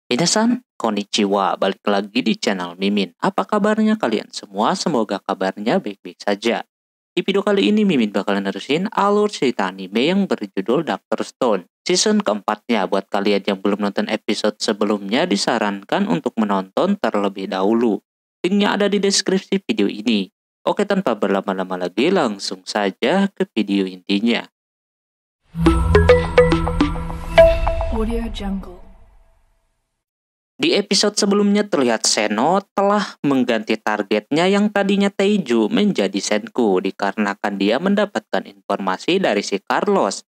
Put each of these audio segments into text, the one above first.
Minasan, konnichiwa, balik lagi di channel Mimin. Apa kabarnya kalian semua? Semoga kabarnya baik-baik saja. Di video kali ini Mimin bakalan nerusin alur cerita anime yang berjudul Doctor Stone. Season keempatnya, buat kalian yang belum nonton episode sebelumnya disarankan untuk menonton terlebih dahulu. Linknya ada di deskripsi video ini. Oke, tanpa berlama-lama lagi langsung saja ke video intinya. Audio Jungle. Di episode sebelumnya terlihat Seno telah mengganti targetnya yang tadinya Taiju menjadi Senku dikarenakan dia mendapatkan informasi dari si Carlos.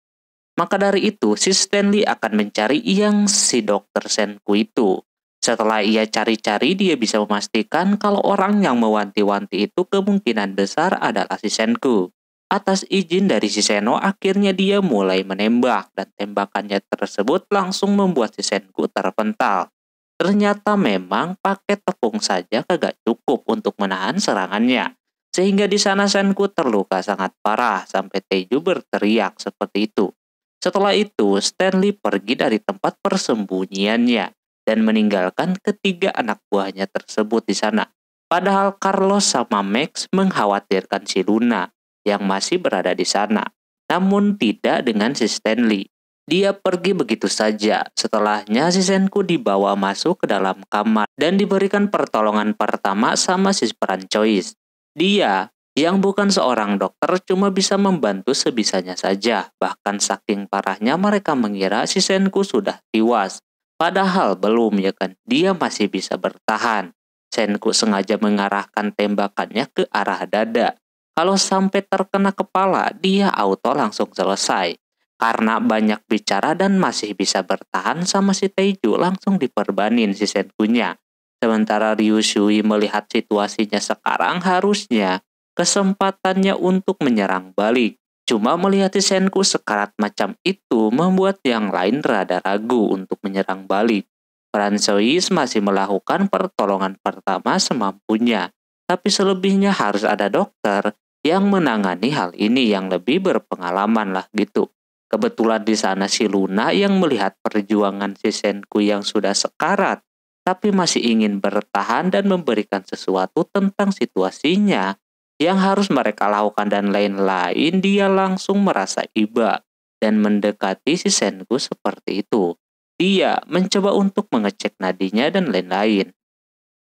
Maka dari itu, si Stanley akan mencari yang si Dr. Senku itu. Setelah ia cari-cari, dia bisa memastikan kalau orang yang mewanti-wanti itu kemungkinan besar adalah si Senku. Atas izin dari si Seno, akhirnya dia mulai menembak dan tembakannya tersebut langsung membuat si Senku terpental. Ternyata memang pakai tepung saja kagak cukup untuk menahan serangannya. Sehingga di sana Senku terluka sangat parah sampai Taiju berteriak seperti itu. Setelah itu, Stanley pergi dari tempat persembunyiannya dan meninggalkan ketiga anak buahnya tersebut di sana. Padahal Carlos sama Max mengkhawatirkan si Luna yang masih berada di sana. Namun tidak dengan si Stanley. Dia pergi begitu saja. Setelahnya si Senku dibawa masuk ke dalam kamar dan diberikan pertolongan pertama sama si Francois. Dia yang bukan seorang dokter cuma bisa membantu sebisanya saja. Bahkan saking parahnya mereka mengira si Senku sudah tewas. Padahal belum ya kan, dia masih bisa bertahan. Senku sengaja mengarahkan tembakannya ke arah dada. Kalau sampai terkena kepala, dia auto langsung selesai. Karena banyak bicara dan masih bisa bertahan sama si Taiju langsung diperbanin si Senkunya. Sementara Ryushui melihat situasinya sekarang harusnya kesempatannya untuk menyerang balik. Cuma melihat si Senku sekarat macam itu membuat yang lain rada ragu untuk menyerang balik. Francois masih melakukan pertolongan pertama semampunya. Tapi selebihnya harus ada dokter yang menangani hal ini yang lebih berpengalaman lah gitu. Kebetulan di sana si Luna yang melihat perjuangan si Senku yang sudah sekarat, tapi masih ingin bertahan dan memberikan sesuatu tentang situasinya yang harus mereka lakukan dan lain-lain, dia langsung merasa iba dan mendekati si Senku seperti itu. Dia mencoba untuk mengecek nadinya dan lain-lain.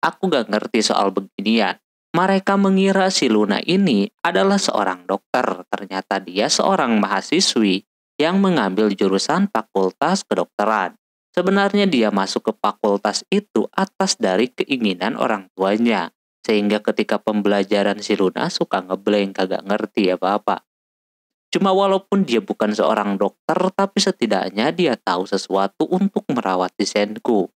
Aku gak ngerti soal beginian. Mereka mengira si Luna ini adalah seorang dokter, ternyata dia seorang mahasiswi yang mengambil jurusan fakultas kedokteran. Sebenarnya dia masuk ke fakultas itu atas dari keinginan orang tuanya. Sehingga ketika pembelajaran si Luna suka ngeblank, kagak ngerti apa-apa. Cuma walaupun dia bukan seorang dokter, tapi setidaknya dia tahu sesuatu untuk merawat si Senku.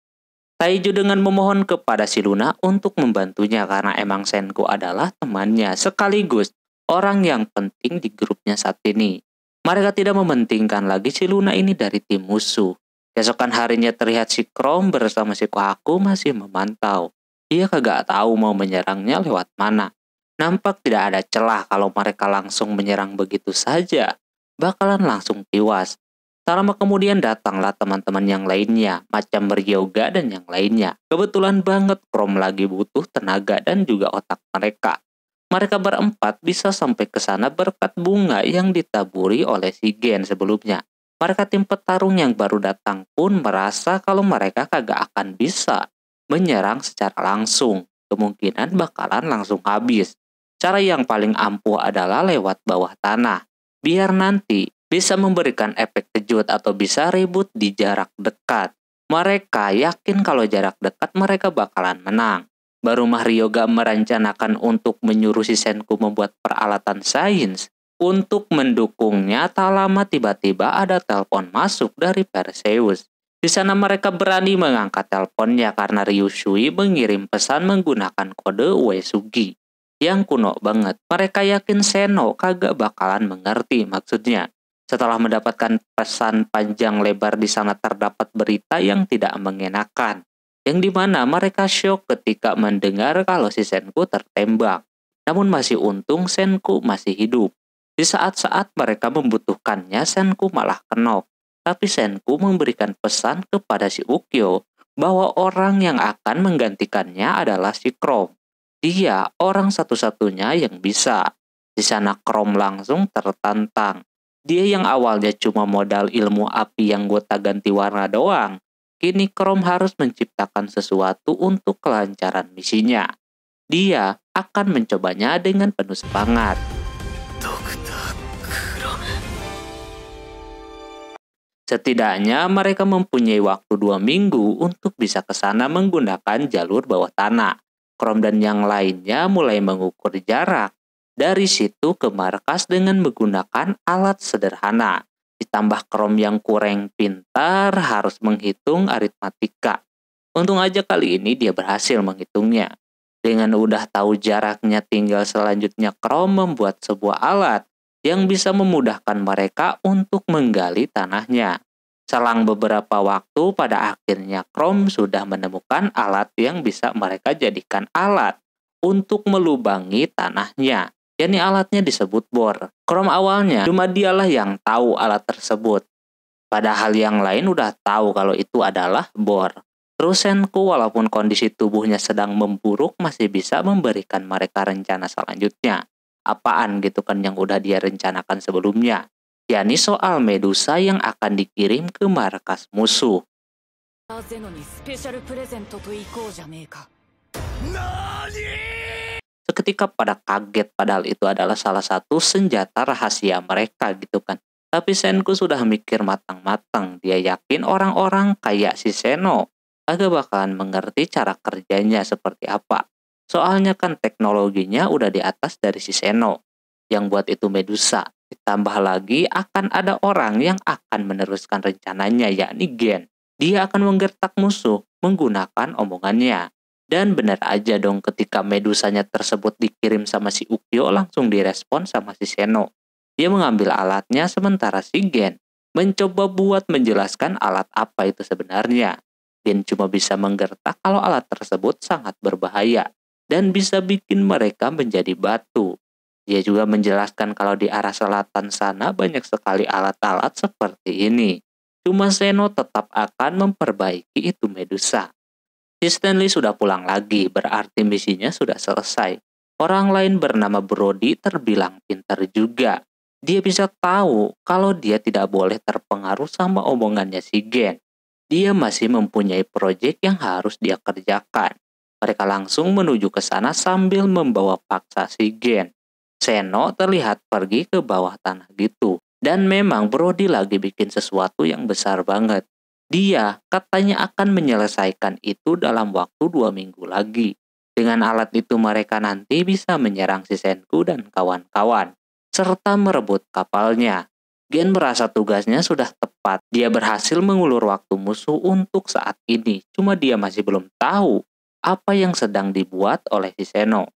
Taiju dengan memohon kepada si Luna untuk membantunya karena emang Senku adalah temannya sekaligus orang yang penting di grupnya saat ini. Mereka tidak mementingkan lagi si Luna ini dari tim musuh. Keesokan harinya terlihat si Chrome bersama si Kohaku masih memantau. Dia kagak tahu mau menyerangnya lewat mana. Nampak tidak ada celah kalau mereka langsung menyerang begitu saja. Bakalan langsung tewas. Tak lama kemudian datanglah teman-teman yang lainnya, macam beryoga dan yang lainnya. Kebetulan banget Chrome lagi butuh tenaga dan juga otak mereka. Mereka berempat bisa sampai ke sana berkat bunga yang ditaburi oleh si Gen sebelumnya. Mereka tim petarung yang baru datang pun merasa kalau mereka kagak akan bisa menyerang secara langsung. Kemungkinan bakalan langsung habis. Cara yang paling ampuh adalah lewat bawah tanah. Biar nanti bisa memberikan efek kejut atau bisa ribut di jarak dekat. Mereka yakin kalau jarak dekat mereka bakalan menang. Baru Mahryoga merencanakan untuk menyuruh si Senku membuat peralatan sains untuk mendukungnya. Tak lama tiba-tiba ada telepon masuk dari Perseus. Di sana mereka berani mengangkat teleponnya karena Ryushui mengirim pesan menggunakan kode Uesugi yang kuno banget. Mereka yakin Seno kagak bakalan mengerti maksudnya. Setelah mendapatkan pesan panjang lebar di sana terdapat berita yang tidak mengenakan. Yang dimana mereka syok ketika mendengar kalau si Senku tertembak. Namun masih untung Senku masih hidup. Di saat-saat mereka membutuhkannya, Senku malah kenok. Tapi Senku memberikan pesan kepada si Ukyo bahwa orang yang akan menggantikannya adalah si Chrome. Dia orang satu-satunya yang bisa. Di sana Chrome langsung tertantang. Dia yang awalnya cuma modal ilmu api yang gonta-ganti warna doang, kini Chrome harus menciptakan sesuatu untuk kelancaran misinya. Dia akan mencobanya dengan penuh semangat. Setidaknya mereka mempunyai waktu 2 minggu untuk bisa ke sana menggunakan jalur bawah tanah. Chrome dan yang lainnya mulai mengukur jarak dari situ ke markas dengan menggunakan alat sederhana. Ditambah Chrome yang kurang pintar harus menghitung aritmatika. Untung aja kali ini dia berhasil menghitungnya. Dengan udah tahu jaraknya, tinggal selanjutnya Chrome membuat sebuah alat yang bisa memudahkan mereka untuk menggali tanahnya. Selang beberapa waktu, pada akhirnya Chrome sudah menemukan alat yang bisa mereka jadikan alat untuk melubangi tanahnya. Yani alatnya disebut bor. Chrome awalnya cuma dialah yang tahu alat tersebut. Padahal yang lain udah tahu kalau itu adalah bor. Terus Senku walaupun kondisi tubuhnya sedang memburuk masih bisa memberikan mereka rencana selanjutnya. Apaan gitu kan yang udah dia rencanakan sebelumnya. Yani soal Medusa yang akan dikirim ke markas musuh. Seketika pada kaget padahal itu adalah salah satu senjata rahasia mereka gitu kan. Tapi Senku sudah mikir matang-matang. Dia yakin orang-orang kayak si Seno agak bakalan mengerti cara kerjanya seperti apa. Soalnya kan teknologinya udah di atas dari si Seno. Yang buat itu Medusa. Ditambah lagi akan ada orang yang akan meneruskan rencananya, yakni Gen. Dia akan menggertak musuh menggunakan omongannya. Dan benar aja dong ketika Medusanya tersebut dikirim sama si Ukyo langsung direspon sama si Seno. Dia mengambil alatnya sementara si Gen mencoba buat menjelaskan alat apa itu sebenarnya. Gen cuma bisa menggertak kalau alat tersebut sangat berbahaya dan bisa bikin mereka menjadi batu. Dia juga menjelaskan kalau di arah selatan sana banyak sekali alat-alat seperti ini. Cuma Seno tetap akan memperbaiki itu Medusa. Si Stanley sudah pulang lagi, berarti misinya sudah selesai. Orang lain bernama Brody terbilang pintar juga. Dia bisa tahu kalau dia tidak boleh terpengaruh sama omongannya si Gen. Dia masih mempunyai proyek yang harus dia kerjakan. Mereka langsung menuju ke sana sambil membawa paksa si Gen. Seno terlihat pergi ke bawah tanah gitu. Dan memang Brody lagi bikin sesuatu yang besar banget. Dia katanya akan menyelesaikan itu dalam waktu 2 minggu lagi. Dengan alat itu mereka nanti bisa menyerang si Senku dan kawan-kawan. Serta merebut kapalnya. Gen merasa tugasnya sudah tepat. Dia berhasil mengulur waktu musuh untuk saat ini. Cuma dia masih belum tahu apa yang sedang dibuat oleh si Seno.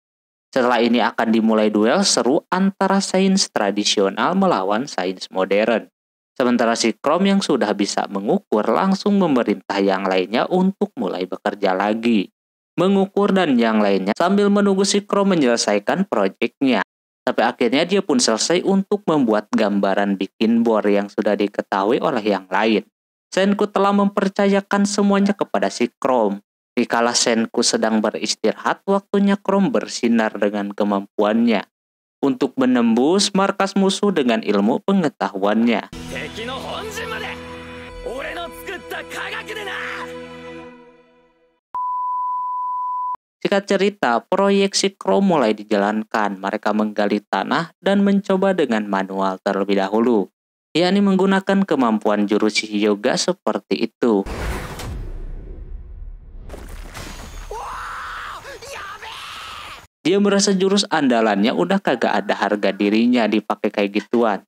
Setelah ini akan dimulai duel seru antara sains tradisional melawan sains modern. Sementara si Chrome yang sudah bisa mengukur langsung memerintah yang lainnya untuk mulai bekerja lagi. Mengukur dan yang lainnya sambil menunggu si Chrome menyelesaikan proyeknya. Sampai akhirnya dia pun selesai untuk membuat gambaran bikin bor yang sudah diketahui oleh yang lain. Senku telah mempercayakan semuanya kepada si Chrome. Dikala Senku sedang beristirahat, waktunya Chrome bersinar dengan kemampuannya untuk menembus markas musuh dengan ilmu pengetahuannya. Singkat cerita, proyek si Chrome mulai dijalankan. Mereka menggali tanah dan mencoba dengan manual terlebih dahulu, yakni menggunakan kemampuan jurus Hyuga seperti itu. Dia merasa jurus andalannya udah kagak ada harga dirinya dipakai kayak gituan.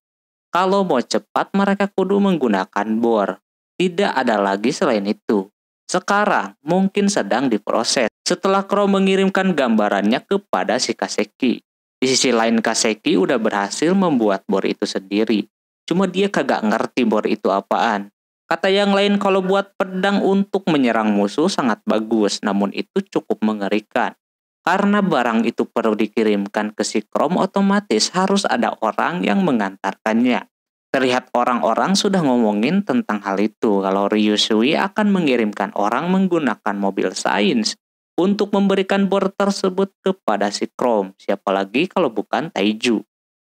Kalau mau cepat mereka kudu menggunakan bor. Tidak ada lagi selain itu. Sekarang mungkin sedang diproses. Setelah Chrome mengirimkan gambarannya kepada si Kaseki. Di sisi lain Kaseki udah berhasil membuat bor itu sendiri. Cuma dia kagak ngerti bor itu apaan. Kata yang lain kalau buat pedang untuk menyerang musuh sangat bagus. Namun itu cukup mengerikan. Karena barang itu perlu dikirimkan ke si Chrome, otomatis harus ada orang yang mengantarkannya. Terlihat orang-orang sudah ngomongin tentang hal itu kalau Ryusui akan mengirimkan orang menggunakan mobil sains untuk memberikan bor tersebut kepada si Chrome. Siapa lagi kalau bukan Taiju.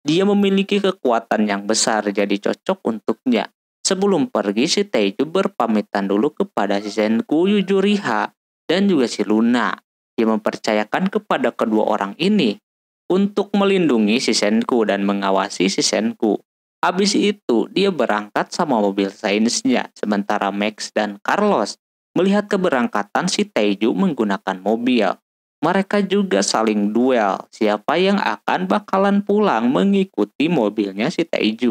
Dia memiliki kekuatan yang besar jadi cocok untuknya. Sebelum pergi si Taiju berpamitan dulu kepada si Senku Yujuriha dan juga si Luna. Dia mempercayakan kepada kedua orang ini untuk melindungi si Senku dan mengawasi si Senku. Habis itu, dia berangkat sama mobil sainsnya, sementara Max dan Carlos melihat keberangkatan si Taiju menggunakan mobil. Mereka juga saling duel, siapa yang akan bakalan pulang mengikuti mobilnya si Taiju.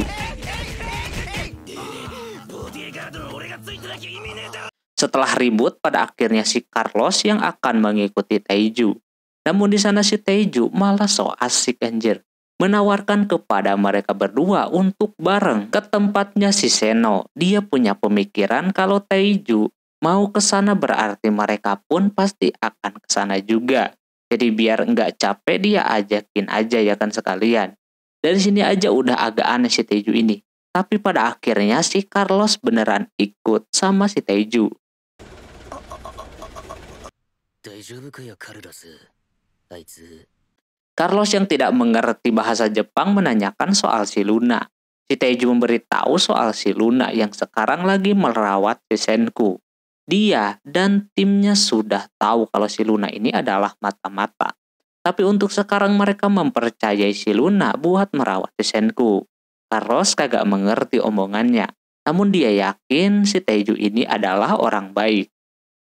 Setelah ribut, pada akhirnya si Carlos yang akan mengikuti Taiju. Namun di sana si Taiju malah so asik anjir, menawarkan kepada mereka berdua untuk bareng ke tempatnya si Seno. Dia punya pemikiran kalau Taiju mau ke sana berarti mereka pun pasti akan ke sana juga. Jadi biar nggak capek dia ajakin aja ya kan sekalian. Dari sini aja udah agak aneh si Taiju ini. Tapi pada akhirnya si Carlos beneran ikut sama si Taiju. Carlos yang tidak mengerti bahasa Jepang menanyakan soal si Luna. Si Taiju memberitahu soal si Luna yang sekarang lagi merawat si Senku. Dia dan timnya sudah tahu kalau si Luna ini adalah mata-mata. Tapi untuk sekarang mereka mempercayai si Luna buat merawat si Senku. Carlos kagak mengerti omongannya. Namun dia yakin si Taiju ini adalah orang baik.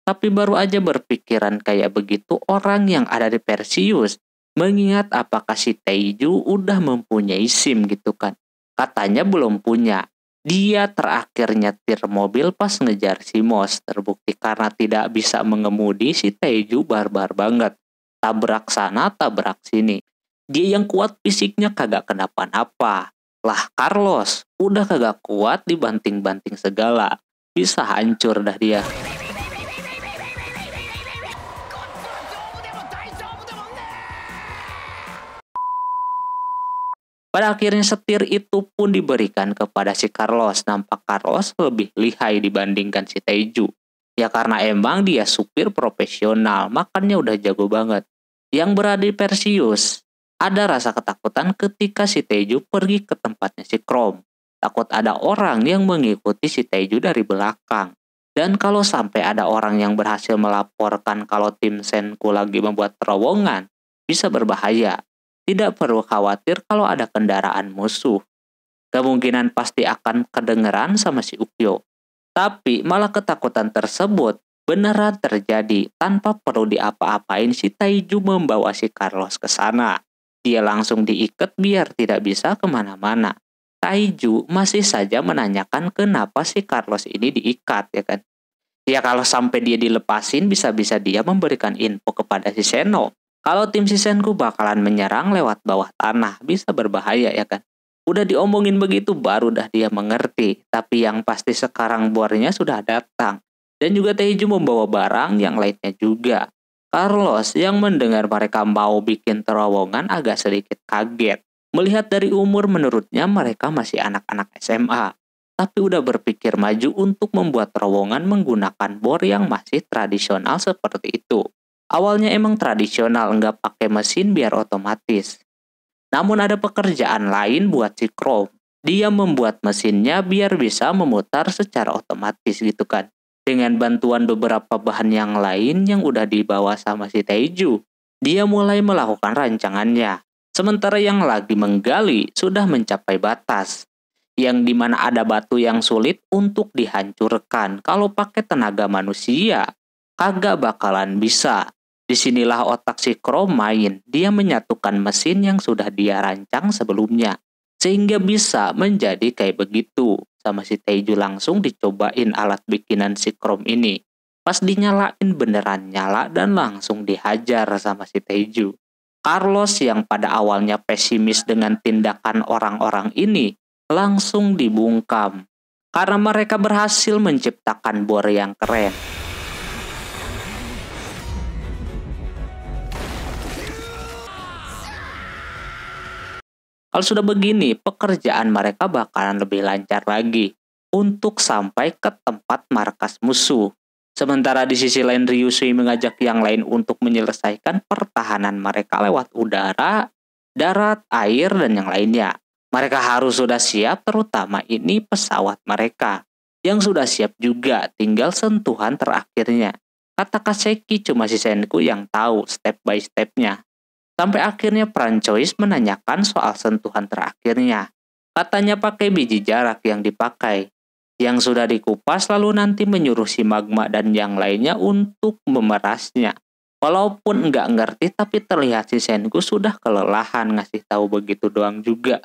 Tapi baru aja berpikiran kayak begitu orang yang ada di Perseus. Mengingat apakah si Taiju udah mempunyai SIM gitu kan. Katanya belum punya. Dia terakhir nyetir mobil pas ngejar si Mos. Terbukti karena tidak bisa mengemudi si Taiju barbar banget. Tabrak sana, tabrak sini. Dia yang kuat fisiknya kagak kenapa-napa. Lah Carlos, udah kagak kuat dibanting-banting segala. Bisa hancur dah dia. Pada akhirnya setir itu pun diberikan kepada si Carlos. Nampak Carlos lebih lihai dibandingkan si Taiju. Ya karena emang dia supir profesional, makannya udah jago banget. Yang berada di Perseus, ada rasa ketakutan ketika si Taiju pergi ke tempatnya si Chrome. Takut ada orang yang mengikuti si Taiju dari belakang. Dan kalau sampai ada orang yang berhasil melaporkan kalau tim Senku lagi membuat terowongan, bisa berbahaya. Tidak perlu khawatir kalau ada kendaraan musuh. Kemungkinan pasti akan kedengeran sama si Ukyo. Tapi malah ketakutan tersebut beneran terjadi tanpa perlu diapa-apain si Taiju membawa si Carlos ke sana. Dia langsung diikat biar tidak bisa kemana-mana. Taiju masih saja menanyakan kenapa si Carlos ini diikat ya kan. Ya kalau sampai dia dilepasin bisa-bisa dia memberikan info kepada si Seno. Kalau tim si Senku bakalan menyerang lewat bawah tanah, bisa berbahaya ya kan. Udah diomongin begitu baru dah dia mengerti. Tapi yang pasti sekarang bornya sudah datang. Dan juga Taiju membawa barang yang lainnya juga. Carlos yang mendengar mereka mau bikin terowongan agak sedikit kaget. Melihat dari umur menurutnya mereka masih anak-anak SMA. Tapi udah berpikir maju untuk membuat terowongan menggunakan bor yang masih tradisional seperti itu. Awalnya emang tradisional, nggak pakai mesin biar otomatis. Namun ada pekerjaan lain buat si Chrome. Dia membuat mesinnya biar bisa memutar secara otomatis gitu kan. Dengan bantuan beberapa bahan yang lain yang udah dibawa sama si Taiju. Dia mulai melakukan rancangannya. Sementara yang lagi menggali sudah mencapai batas. Yang dimana ada batu yang sulit untuk dihancurkan. Kalau pakai tenaga manusia, kagak bakalan bisa. Disinilah otak si Chrome main. Dia menyatukan mesin yang sudah dia rancang sebelumnya. Sehingga bisa menjadi kayak begitu. Sama si Taiju langsung dicobain alat bikinan si Chrome ini. Pas dinyalain beneran nyala dan langsung dihajar sama si Taiju. Carlos yang pada awalnya pesimis dengan tindakan orang-orang ini langsung dibungkam. Karena mereka berhasil menciptakan bor yang keren. Kalau sudah begini, pekerjaan mereka bakalan lebih lancar lagi untuk sampai ke tempat markas musuh. Sementara di sisi lain Ryusui mengajak yang lain untuk menyelesaikan pertahanan mereka lewat udara, darat, air, dan yang lainnya. Mereka harus sudah siap, terutama ini pesawat mereka. Yang sudah siap juga, tinggal sentuhan terakhirnya. Kata Kaseki cuma si Senku yang tahu step by stepnya. Sampai akhirnya Francois menanyakan soal sentuhan terakhirnya. Katanya pakai biji jarak yang dipakai, yang sudah dikupas lalu nanti menyuruh si Magma dan yang lainnya untuk memerasnya. Walaupun nggak ngerti tapi terlihat si Senku sudah kelelahan ngasih tahu begitu doang juga.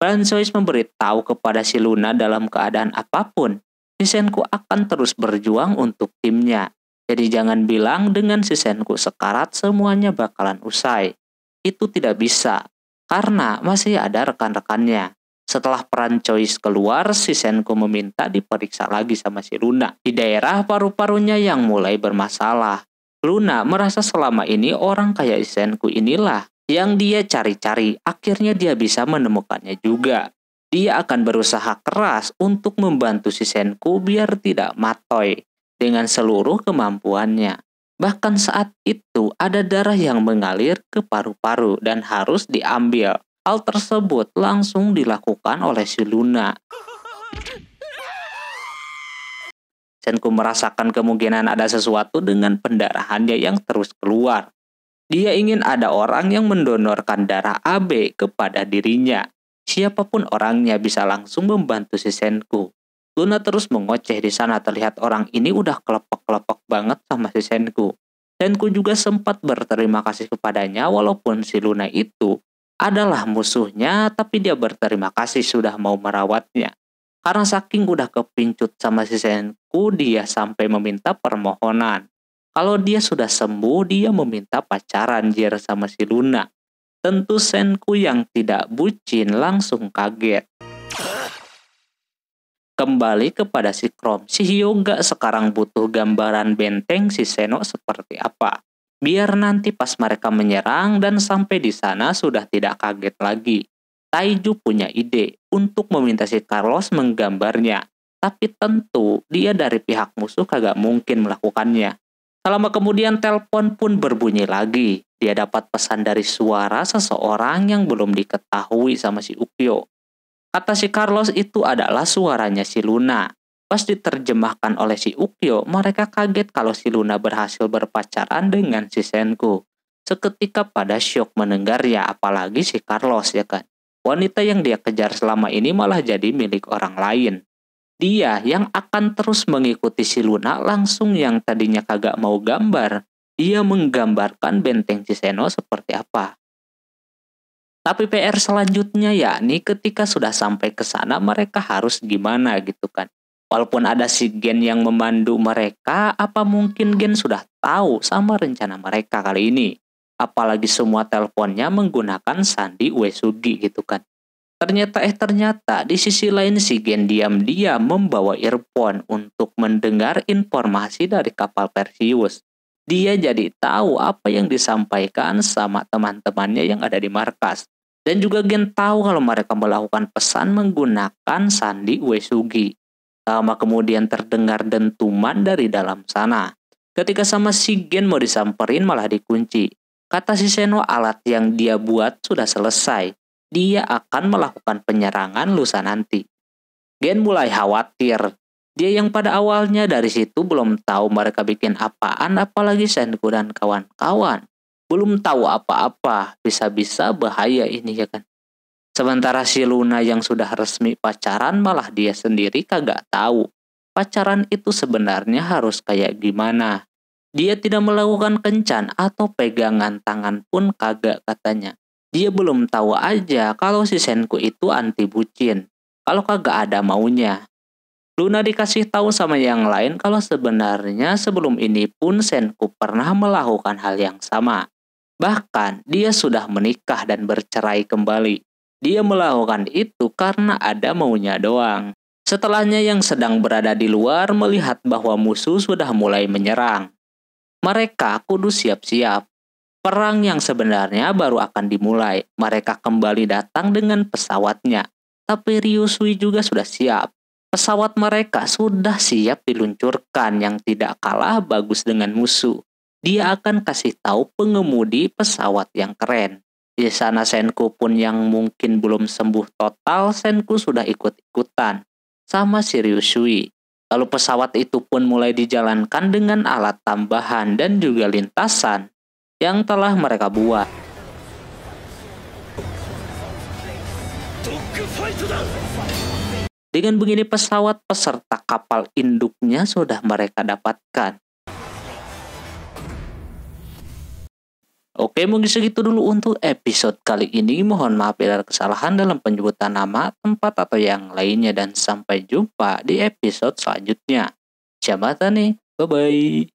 Francois memberitahu kepada si Luna dalam keadaan apapun, si Senku akan terus berjuang untuk timnya. Jadi jangan bilang dengan si Senku sekarat semuanya bakalan usai. Itu tidak bisa, karena masih ada rekan-rekannya. Setelah Francois keluar, si Senku meminta diperiksa lagi sama si Luna di daerah paru-parunya yang mulai bermasalah. Luna merasa selama ini orang kayak si Senku inilah yang dia cari-cari. Akhirnya dia bisa menemukannya juga. Dia akan berusaha keras untuk membantu si Senku biar tidak matoy dengan seluruh kemampuannya. Bahkan saat itu ada darah yang mengalir ke paru-paru dan harus diambil. Hal tersebut langsung dilakukan oleh si Luna. Senku merasakan kemungkinan ada sesuatu dengan pendarahannya yang terus keluar. Dia ingin ada orang yang mendonorkan darah AB kepada dirinya. Siapapun orangnya bisa langsung membantu si Senku. Luna terus mengoceh di sana, terlihat orang ini udah kelepek-kelepek banget sama si Senku. Senku juga sempat berterima kasih kepadanya walaupun si Luna itu adalah musuhnya, tapi dia berterima kasih sudah mau merawatnya. Karena saking udah kepincut sama si Senku, dia sampai meminta permohonan. Kalau dia sudah sembuh, dia meminta pacaran jir sama si Luna. Tentu Senku yang tidak bucin langsung kaget. Kembali kepada si Chrome, si Hyuga sekarang butuh gambaran benteng si Seno seperti apa. Biar nanti pas mereka menyerang dan sampai di sana sudah tidak kaget lagi. Taiju punya ide untuk meminta si Carlos menggambarnya. Tapi tentu dia dari pihak musuh kagak mungkin melakukannya. Selama kemudian telepon pun berbunyi lagi. Dia dapat pesan dari suara seseorang yang belum diketahui sama si Ukyo. Kata si Carlos itu adalah suaranya si Luna. Pas diterjemahkan oleh si Ukyo, mereka kaget kalau si Luna berhasil berpacaran dengan si Senku. Seketika pada syok mendengarnya, apalagi si Carlos ya kan. Wanita yang dia kejar selama ini malah jadi milik orang lain. Dia yang akan terus mengikuti si Luna langsung yang tadinya kagak mau gambar. Dia menggambarkan benteng Ciseno seperti apa. Tapi PR selanjutnya yakni ketika sudah sampai ke sana mereka harus gimana gitu kan. Walaupun ada si Gen yang memandu mereka, apa mungkin Gen sudah tahu sama rencana mereka kali ini? Apalagi semua teleponnya menggunakan sandi Uesugi gitu kan. Ternyata di sisi lain si Gen diam-diam membawa earphone untuk mendengar informasi dari kapal Perseus. Dia jadi tahu apa yang disampaikan sama teman-temannya yang ada di markas. Dan juga Gen tahu kalau mereka melakukan pesan menggunakan sandi Uesugi. Lama kemudian terdengar dentuman dari dalam sana. Ketika sama si Gen mau disamperin malah dikunci. Kata si Seno alat yang dia buat sudah selesai. Dia akan melakukan penyerangan lusa nanti. Gen mulai khawatir. Dia yang pada awalnya dari situ belum tahu mereka bikin apaan, apalagi Senku dan kawan-kawan. Belum tahu apa-apa, bisa-bisa bahaya ini ya kan. Sementara si Luna yang sudah resmi pacaran malah dia sendiri kagak tahu. Pacaran itu sebenarnya harus kayak gimana. Dia tidak melakukan kencan atau pegangan tangan pun kagak katanya. Dia belum tahu aja kalau si Senku itu anti bucin. Kalau kagak ada maunya. Luna dikasih tahu sama yang lain kalau sebenarnya sebelum ini pun Senku pernah melakukan hal yang sama. Bahkan dia sudah menikah dan bercerai kembali. Dia melakukan itu karena ada maunya doang. Setelahnya yang sedang berada di luar melihat bahwa musuh sudah mulai menyerang. Mereka kudu siap-siap. Perang yang sebenarnya baru akan dimulai. Mereka kembali datang dengan pesawatnya. Tapi Ryusui juga sudah siap. Pesawat mereka sudah siap diluncurkan yang tidak kalah bagus dengan musuh. Dia akan kasih tahu pengemudi pesawat yang keren. Di sana Senku pun yang mungkin belum sembuh total, Senku sudah ikut-ikutan sama si Ryusui. Lalu pesawat itu pun mulai dijalankan dengan alat tambahan dan juga lintasan yang telah mereka buat. Dengan begini pesawat peserta kapal induknya sudah mereka dapatkan. Oke, mungkin segitu dulu untuk episode kali ini. Mohon maaf bila ada kesalahan dalam penyebutan nama, tempat, atau yang lainnya. Dan sampai jumpa di episode selanjutnya. Ciao nih, bye-bye.